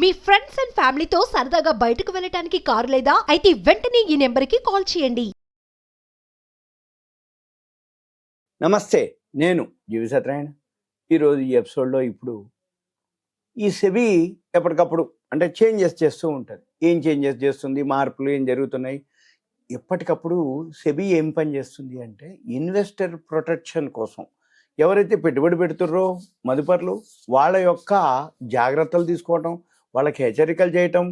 Me friends and ఫ్యామిలీతో సరదాగా బయటకు వెళ్ళటానికి కారు లేదా అయితే వెంటనే ఈ నెంబర్కి కాల్ చేయండి. నమస్తే, నేను జీవి సత్యనారాయణ. ఈరోజు ఈ ఎపిసోడ్లో ఇప్పుడు ఈ సెబీ ఎప్పటికప్పుడు అంటే చేంజెస్ చేస్తూ ఉంటుంది. ఏం చేంజెస్ చేస్తుంది, మార్పులు ఏం జరుగుతున్నాయి, ఎప్పటికప్పుడు సెబీ ఏం పని చేస్తుంది అంటే ఇన్వెస్టర్ ప్రొటెక్షన్ కోసం ఎవరైతే పెట్టుబడి పెడుతున్నారో మదుపర్లు వాళ్ళ యొక్క జాగ్రత్తలు తీసుకోవటం, వాళ్ళకి హెచ్చరికలు చేయటం,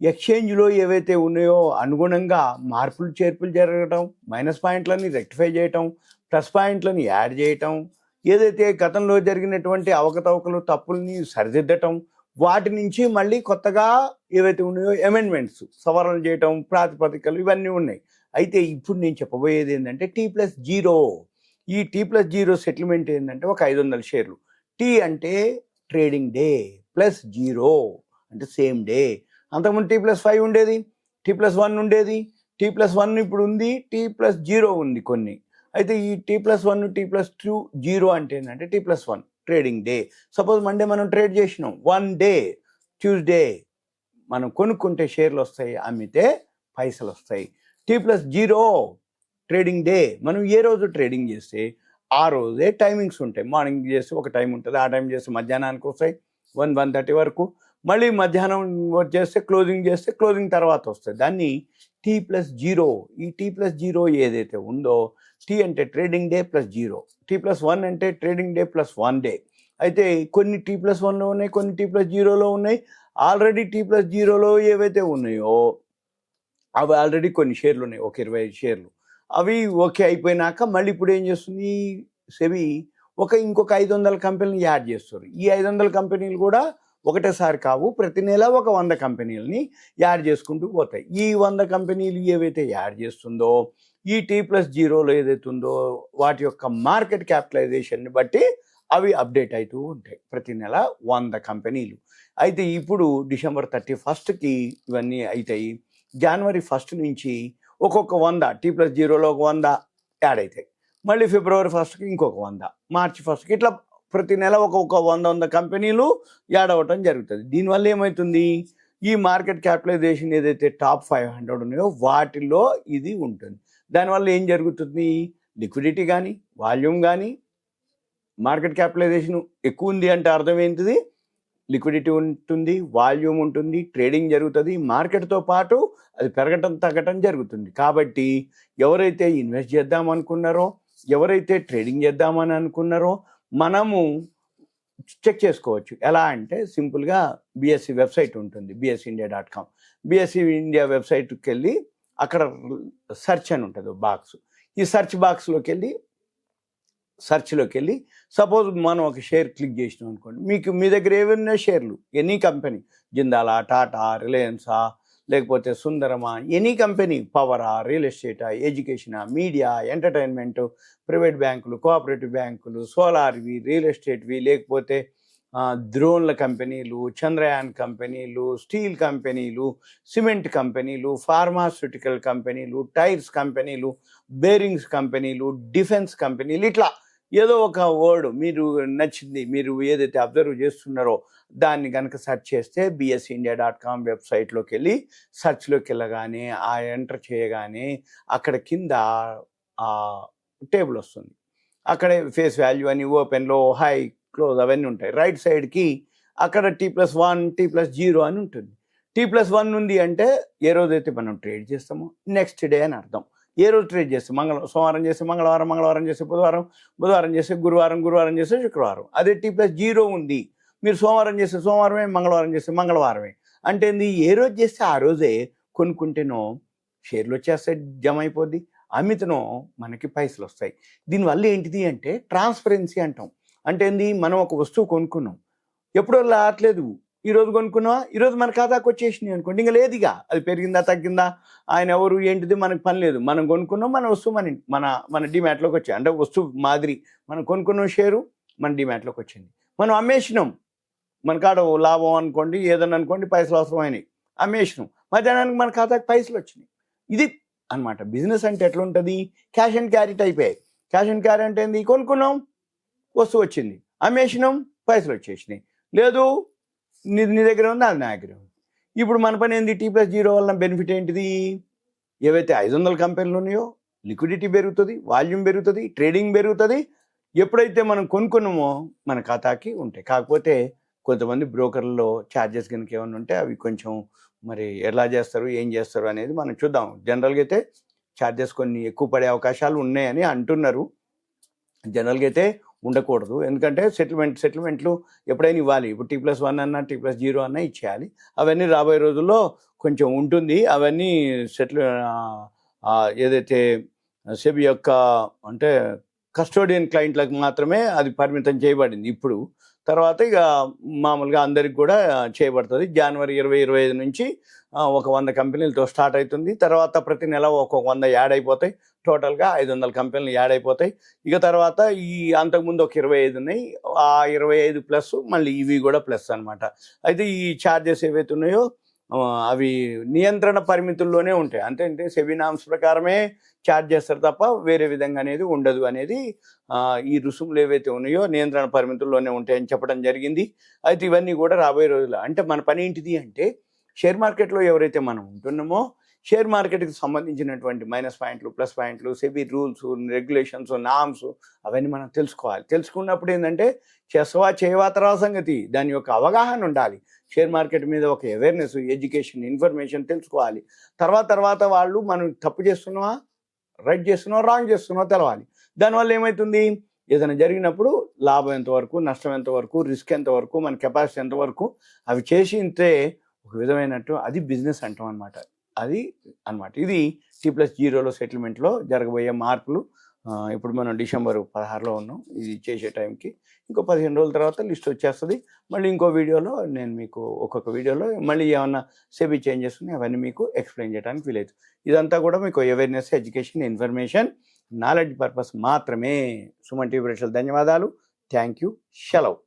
ఎక్స్చేంజ్లో ఏవైతే ఉన్నాయో అనుగుణంగా మార్పులు చేర్పులు జరగటం, మైనస్ పాయింట్లని రెక్టిఫై చేయటం, ప్లస్ పాయింట్లని యాడ్ చేయటం, ఏదైతే గతంలో జరిగినటువంటి అవకతవకలు తప్పుల్ని సరిదిద్దటం, వాటి నుంచి మళ్ళీ కొత్తగా ఏవైతే ఉన్నాయో అమెండ్మెంట్స్ సవరణ చేయటం, ప్రాతిపదికలు ఇవన్నీ ఉన్నాయి. అయితే ఇప్పుడు నేను చెప్పబోయేది ఏంటంటే T+0. ఈ T+0 సెటిల్మెంట్ ఏంటంటే ఒక 500 షేర్లు. టీ అంటే ట్రేడింగ్ డే, +0 అంటే సేమ్ డే. అంతకుముందు T+5 ఉండేది, T+1 ఉండేది, T+1 ఇప్పుడు ఉంది, T+0 ఉంది కొన్ని. అయితే ఈ T+1 T+2 0 అంటే ఏంటంటే T+1 trading day. Suppose Monday మనం ట్రేడ్ చేసినాం, 1 డే ట్యూస్డే మనం కొనుక్కుంటే షేర్లు వస్తాయి, అమ్మితే పైసలు వస్తాయి. T+0 ట్రేడింగ్ డే, మనం ఏ రోజు ట్రేడింగ్ చేస్తే ఆ రోజే టైమింగ్స్ ఉంటాయి. మార్నింగ్ చేస్తే ఒక టైం ఉంటుంది, ఆ టైం చేస్తే మధ్యాహ్నానికి వస్తాయి 1-1:30 వరకు. మళ్ళీ మధ్యాహ్నం చేస్తే క్లోజింగ్ తర్వాత వస్తుంది. దాన్ని T+0. ఈ T+0 ఏదైతే ఉందో, టీ అంటే ట్రేడింగ్ డే +0, T+1 అంటే ట్రేడింగ్ డే +1 డే. అయితే కొన్ని T+1లో ఉన్నాయి, కొన్ని T+0లో ఉన్నాయి. ఆల్రెడీ T+0లో ఏవైతే ఉన్నాయో అవి ఆల్రెడీ కొన్ని షేర్లు ఉన్నాయి, ఒక 25 షేర్లు. అవి ఓకే అయిపోయినాక మళ్ళీ ఇప్పుడు ఏం చేస్తుంది సెబీ, ఇంకొక 500 కంపెనీలు యాడ్ చేస్తారు. ఈ 500 కంపెనీలు కూడా ఒకటేసారి కావు, ప్రతి నెల ఒక 100 కంపెనీలని యాడ్ చేసుకుంటూ పోతాయి. ఈ 100 కంపెనీలు ఏవైతే యాడ్ చేస్తుందో ఈ T+0లో ఏదైతే ఉందో వాటి యొక్క మార్కెట్ క్యాపిటలైజేషన్ని బట్టి అవి అప్డేట్ అవుతూ ఉంటాయి. ప్రతి నెల 100 కంపెనీలు. అయితే ఇప్పుడు December 31కి ఇవన్నీ అవుతాయి. January 1 నుంచి ఒక్కొక్క 100, T+0లో ఒక 100 యాడ్ అవుతాయి. మళ్ళీ February 1కి ఇంకొక 100, March 1కి ఇట్లా ప్రతి నెల ఒక్కొక్క 100 కంపెనీలు యాడ్ అవ్వటం జరుగుతుంది. దీనివల్ల ఏమవుతుంది, ఈ మార్కెట్ క్యాపిటలైజేషన్ ఏదైతే టాప్ 500 ఉన్నాయో వాటిల్లో ఇది ఉంటుంది. దానివల్ల ఏం జరుగుతుంది, లిక్విడిటీ కానీ వాల్యూమ్ కానీ, మార్కెట్ క్యాపిటలైజేషన్ ఎక్కువ ఉంది అంటే అర్థం ఏంటిది, లిక్విడిటీ ఉంటుంది, వాల్యూమ్ ఉంటుంది, ట్రేడింగ్ జరుగుతుంది, మార్కెట్తో పాటు అది పెరగటం తగ్గటం జరుగుతుంది. కాబట్టి ఎవరైతే ఇన్వెస్ట్ చేద్దామనుకున్నారో, ఎవరైతే ట్రేడింగ్ చేద్దామని అనుకున్నారో మనము చెక్ చేసుకోవచ్చు. ఎలా అంటే సింపుల్గా BSE వెబ్సైట్ ఉంటుంది, bsindia.com. BSE ఇండియా వెబ్సైట్కి వెళ్ళి అక్కడ సెర్చ్ అని ఉంటుంది బాక్స్. ఈ సెర్చ్ బాక్స్లోకి వెళ్ళి సపోజ్ మనం ఒక షేర్ క్లిక్ చేసినాం అనుకోండి, మీ దగ్గర ఏమైనా షేర్లు, ఎనీ కంపెనీ, జిందాలా, టాటా, రిలయన్సా, లేకపోతే సుందరమా, ఎనీ కంపెనీ, పవరా, రియల్ ఎస్టేటా, ఎడ్యుకేషనా, మీడియా, ఎంటర్టైన్మెంట్, ప్రైవేట్ బ్యాంకులు, కోఆపరేటివ్ బ్యాంకులు, సోలార్వి, రియల్ ఎస్టేట్వి, లేకపోతే డ్రోన్ల కంపెనీలు, చంద్రయాన్ కంపెనీలు, స్టీల్ కంపెనీలు, సిమెంట్ కంపెనీలు, ఫార్మాస్యూటికల్ కంపెనీలు, టైర్స్ కంపెనీలు, బేరింగ్స్ కంపెనీలు, డిఫెన్స్ కంపెనీలు, ఇట్లా ఏదో ఒక వర్డ్ మీరు నచ్చింది, మీరు ఏదైతే అబ్జర్వ్ చేస్తున్నారో దాన్ని కనుక సెర్చ్ చేస్తే bsindia.com వెబ్సైట్లోకి వెళ్ళి సెర్చ్లోకి వెళ్ళగానే ఆ ఎంటర్ చేయగానే అక్కడ కింద ఆ టేబుల్ వస్తుంది. అక్కడే ఫేస్ వాల్యూ అని, ఓపెన్లో, హై, క్లోజ్ అవన్నీ ఉంటాయి. రైట్ సైడ్కి అక్కడ T+1 T+0 అని ఉంటుంది. T+1 ఉంది అంటే ఏ రోజైతే మనం ట్రేడ్ చేస్తామో నెక్స్ట్ డే అని అర్థం. ఏ రోజు ట్రేడ్ చేస్తే సోమవారం చేస్తే మంగళవారం, మంగళవారం చేస్తే బుధవారం, బుధవారం చేస్తే గురువారం, గురువారం చేస్తే శుక్రవారం. అదే T+0 ఉంది, మీరు సోమవారం చేస్తే సోమవారమే, మంగళవారం చేస్తే మంగళవారమే. అంటే ఏ రోజు చేస్తే ఆ రోజే కొనుక్కుంటేనో షేర్లు వచ్చేస్తే జమ అయిపోద్ది, అమ్మితేనో మనకి పైసలు వస్తాయి. దీనివల్ల ఏంటిది అంటే ట్రాన్స్పరెన్సీ అంటాం. అంటే మనం ఒక వస్తువు కొనుక్కున్నాం, ఎప్పుడో రావట్లేదు, ఈరోజు కొనుక్కున్నావా, ఈరోజు మన ఖాతాకు వచ్చేసినాయి అనుకోండి, ఇంకా లేదుగా, అది పెరిగిందా తగ్గిందా ఆయన ఎవరు ఏంటిది మనకు పని లేదు. మనం కొనుక్కున్నాం, మన వస్తువు మన డిమాట్లోకి వచ్చింది. అంటే వస్తువు మాదిరి మనం కొనుక్కున్న షేరు మన డిమాట్లోకి వచ్చింది, మనం అమ్మేసినాం, మన కాడ లాభం అనుకోండి, ఏదన్నా అనుకోండి, పైసలు అవసరమైనవి, అమ్మేసినాం, మధ్యాహ్నానికి మన ఖాతాకు పైసలు వచ్చినాయి. ఇది అనమాట బిజినెస్ అంటే. ఎట్లా ఉంటుంది, క్యాష్ అండ్ క్యారీ అయిపోయాయి. క్యాష్ అండ్ క్యారీ అంటే ఏంది, కొనుక్కున్నాం, వస్తువు వచ్చింది, అమ్మేసినాం, పైసలు వచ్చేసినాయి. లేదు నీ దగ్గర ఉంది, అది నా దగ్గర ఉంది. ఇప్పుడు మన పని ఏంది? T+0 వల్ల బెనిఫిట్ ఏంటిది? ఏవైతే 500 కంపెనీలు ఉన్నాయో లిక్విడిటీ పెరుగుతుంది, వాల్యూమ్ పెరుగుతుంది, ట్రేడింగ్ పెరుగుతుంది. ఎప్పుడైతే మనం కొనుక్కున్నామో మన ఖాతాకి ఉంటాయి. కాకపోతే కొంతమంది బ్రోకర్లలో ఛార్జెస్ కనుక ఏమైనా ఉంటే అవి కొంచెం మరి ఎలా చేస్తారు, ఏం చేస్తారు అనేది మనం చూద్దాం. జనరల్గా అయితే ఛార్జెస్ కొన్ని ఎక్కువ పడే అవకాశాలు ఉన్నాయని అంటున్నారు. జనరల్గా అయితే ఉండకూడదు, ఎందుకంటే సెటిల్మెంట్లు ఎప్పుడైనా ఇవ్వాలి. ఇప్పుడు T+1 అన్నా T+0 అన్నా ఇచ్చేయాలి. అవన్నీ రాబోయే రోజుల్లో కొంచెం ఉంటుంది. అవన్నీ ఏదైతే సెబీ యొక్క అంటే కస్టోడియన్ క్లయింట్లకు మాత్రమే అది పరిమితం చేయబడింది ఇప్పుడు. తర్వాత ఇక మామూలుగా అందరికి కూడా చేయబడుతుంది. జనవరి 2025 నుంచి ఒక 100 కంపెనీలతో స్టార్ట్ అవుతుంది. తర్వాత ప్రతి నెల ఒక 100 యాడ్ అయిపోతాయి. టోటల్గా 500 కంపెనీలు యాడ్ అయిపోతాయి. ఇక తర్వాత ఈ అంతకుముందు ఒక 25 ఉన్నాయి. ఆ 25 ప్లస్ మళ్ళీ ఇవి కూడా ప్లస్ అనమాట. అయితే ఈ ఛార్జెస్ ఏవైతే ఉన్నాయో అవి నియంత్రణ పరిమితుల్లోనే ఉంటాయి. అంటే సెబీ నామ్స్ ప్రకారమే ఛార్జ్ చేస్తారు తప్ప వేరే విధంగా అనేది ఉండదు అనేది ఈ రుసుములు ఏవైతే ఉన్నాయో నియంత్రణ పరిమితుల్లోనే ఉంటాయని చెప్పడం జరిగింది. అయితే ఇవన్నీ కూడా రాబోయే రోజుల్లో అంటే మన పని ఏంటిది అంటే షేర్ మార్కెట్లో ఎవరైతే మనం ఉంటున్నామో షేర్ మార్కెట్కి సంబంధించినటువంటి మైనస్ పాయింట్లు, ప్లస్ పాయింట్లు, సెబీ రూల్స్, రెగ్యులేషన్స్, నామ్స్ అవన్నీ మనం తెలుసుకోవాలి. తెలుసుకున్నప్పుడు ఏంటంటే చేయవా తర్వాత సంగతి దాని యొక్క అవగాహన ఉండాలి. షేర్ మార్కెట్ మీద ఒక అవేర్నెస్, ఎడ్యుకేషన్, ఇన్ఫర్మేషన్ తెలుసుకోవాలి. తర్వాత వాళ్ళు మనం తప్పు చేస్తున్నావా, రైట్ చేస్తున్నావా, రాంగ్ చేస్తున్నావా తెలవాలి. దానివల్ల ఏమవుతుంది? ఏదైనా జరిగినప్పుడు లాభం ఎంతవరకు, నష్టం ఎంతవరకు, రిస్క్ ఎంతవరకు, మన కెపాసిటీ ఎంతవరకు అవి చేసి ఇంతే ఒక విధమైనట్టు అది బిజినెస్ అంటాం అనమాట. అది అనమాట. ఇది T+0లో సెటిల్మెంట్లో జరగబోయే మార్పులు. ఇప్పుడు మనం డిసెంబర్ 16లో ఉన్నాం. ఇది చేసే టైంకి ఇంకో 15 రోజుల తర్వాత లిస్ట్ వచ్చేస్తుంది. మళ్ళీ ఇంకో వీడియోలో నేను మీకు ఒక్కొక్క వీడియోలో మళ్ళీ ఏమన్నా సెబీ చేంజెస్ ఉన్నాయి అవన్నీ మీకు ఎక్స్ప్లెయిన్ చేయడానికి వీలవుతుంది. ఇదంతా కూడా మీకు awareness, education, information, knowledge purpose మాత్రమే. సుమన్ టీవీ ప్రేక్షకులకు ధన్యవాదాలు. Thank you. సెలవు.